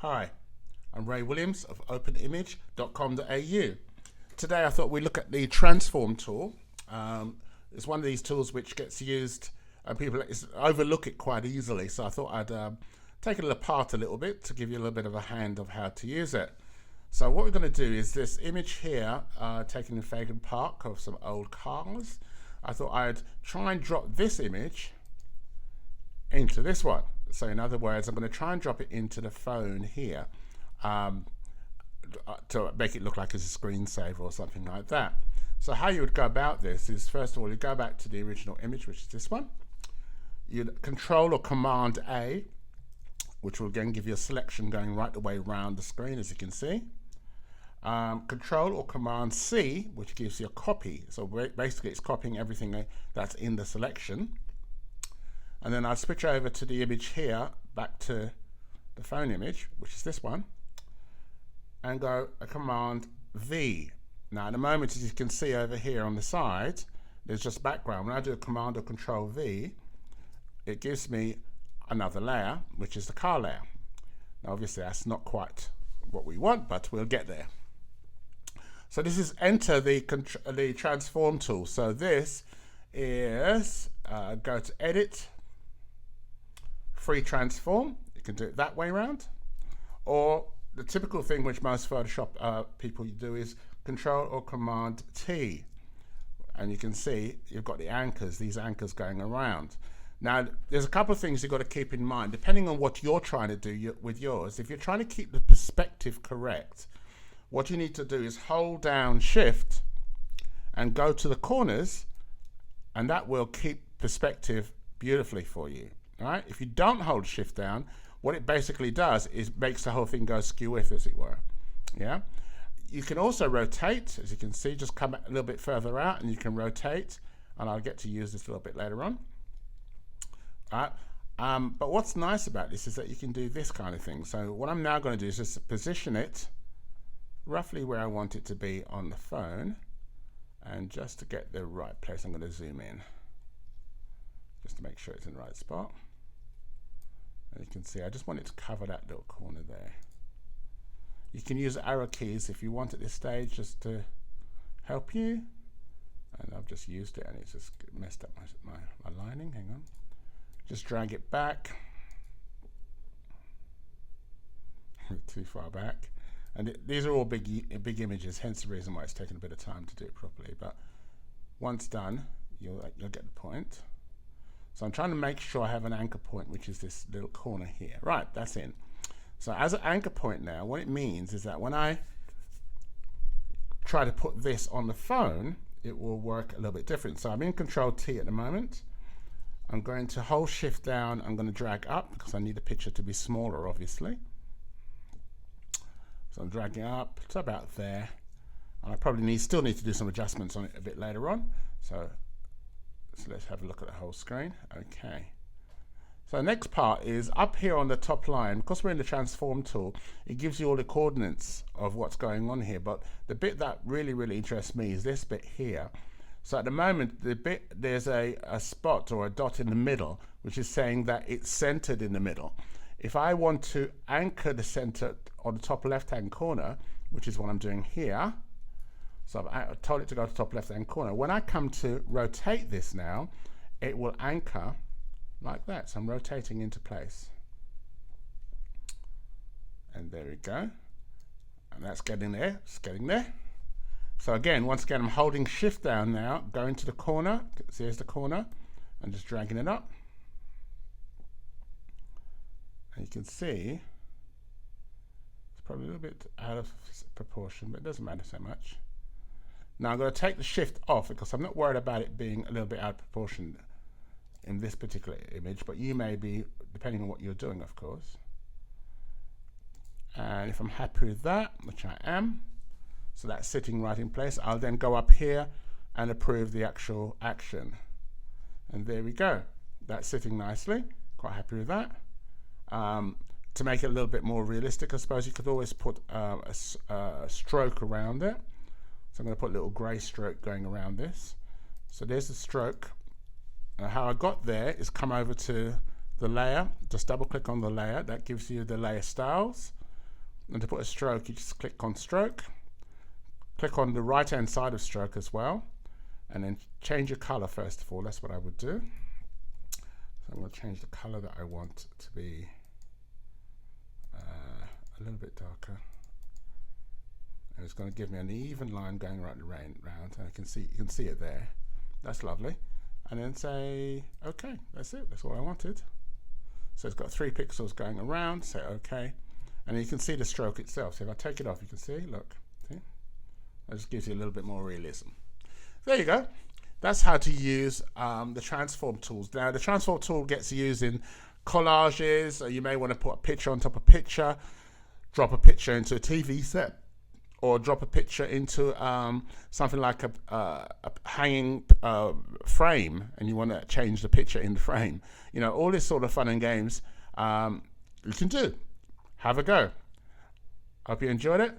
Hi, I'm Ray Williams of openimage.com.au. Today I thought we'd look at the transform tool. It's one of these tools which gets used and people overlook it quite easily, so I thought I'd take it apart a little bit to give you a little bit of a hand of how to use it. So what we're going to do is this image here, taken in Fagan Park of some old cars. I thought I'd try and drop this image into this one. So in other words, I'm going to try and drop it into the phone here to make it look like it's a screensaver or something like that. So how you would go about this is, first of all, you go back to the original image, which is this one. You'd Control or Command A, which will again give you a selection going right the way around the screen, as you can see. Control or Command C, which gives you a copy. So basically it's copying everything that's in the selection. And then I'll switch over to the image here, back to the phone image, which is this one, and go a Command V. Now at the moment, as you can see over here on the side, there's just background. When I do a Command or Control V, it gives me another layer, which is the car layer. Now obviously that's not quite what we want, but we'll get there. So this is enter the transform tool. So this is go to Edit, Free Transform. You can do it that way around, or the typical thing which most Photoshop people do is Control or Command T, and you can see you've got the anchors, these anchors going around. Now there's a couple of things you've got to keep in mind depending on what you're trying to do with yours. If you're trying to keep the perspective correct, what you need to do is hold down Shift and go to the corners, and that will keep perspective beautifully for you. Right? If you don't hold Shift down, what it basically does is makes the whole thing go skew-with, as it were. Yeah. You can also rotate, as you can see, just come a little bit further out, and you can rotate. And I'll get to use this a little bit later on. All right. But what's nice about this is that you can do this kind of thing. So what I'm now going to do is just position it roughly where I want it to be on the phone, and just to get the right place, I'm going to zoom in just to make sure it's in the right spot. And you can see I just want it to cover that little corner there. You can use arrow keys if you want at this stage just to help you. And I've just used it and it's just messed up my lining. Hang on. Just drag it back. Too far back. And these are all big images, hence the reason why it's taken a bit of time to do it properly. But once done, you'll get the point. So I'm trying to make sure I have an anchor point, which is this little corner here. Right, that's in. So as an anchor point now, what it means is that when I try to put this on the phone, it will work a little bit different. So I'm in Control T at the moment. I'm going to hold Shift down. I'm going to drag up because I need the picture to be smaller, obviously. So I'm dragging up to about there. And I probably still need to do some adjustments on it a bit later on. So let's have a look at the whole screen. Okay. So the next part is up here on the top line. Because we're in the transform tool, it gives you all the coordinates of what's going on here. But the bit that really interests me is this bit here. So at the moment, there's a spot or a dot in the middle, which is saying that it's centered in the middle. If I want to anchor the center on the top left-hand corner, which is what I'm doing here, so I've told it to go to the top left-hand corner. When I come to rotate this now, it will anchor like that. So I'm rotating into place. And there we go. And that's getting there. It's getting there. So again, once again, I'm holding Shift down now, going to the corner. See, here's the corner. And just dragging it up. And you can see it's probably a little bit out of proportion, but it doesn't matter so much. Now I'm going to take the Shift off because I'm not worried about it being a little bit out of proportion in this particular image, but you may be, depending on what you're doing, of course. And if I'm happy with that, which I am, so that's sitting right in place, I'll then go up here and approve the actual action. And there we go. That's sitting nicely. Quite happy with that. To make it a little bit more realistic, I suppose you could always put a stroke around it. So I'm going to put a little grey stroke going around this. So there's the stroke. How I got there is come over to the layer, just double click on the layer. That gives you the layer styles. And to put a stroke, you just click on stroke, click on the right hand side of stroke as well, and then change your color first of all. That's what I would do. So I'm going to change the color that I want to be a little bit darker. And it's going to give me an even line going around the round, and you can see it there. That's lovely. And then say okay. That's it. That's all I wanted. So it's got 3 pixels going around. Say okay, and then you can see the stroke itself. So if I take it off, you can see. Look, see? That just gives you a little bit more realism. There you go. That's how to use the transform tools. Now the transform tool gets used in collages. Or you may want to put a picture on top of a picture, drop a picture into a TV set, or drop a picture into something like a hanging frame, and you want to change the picture in the frame. You know, all this sort of fun and games you can do. Have a go. Hope you enjoyed it.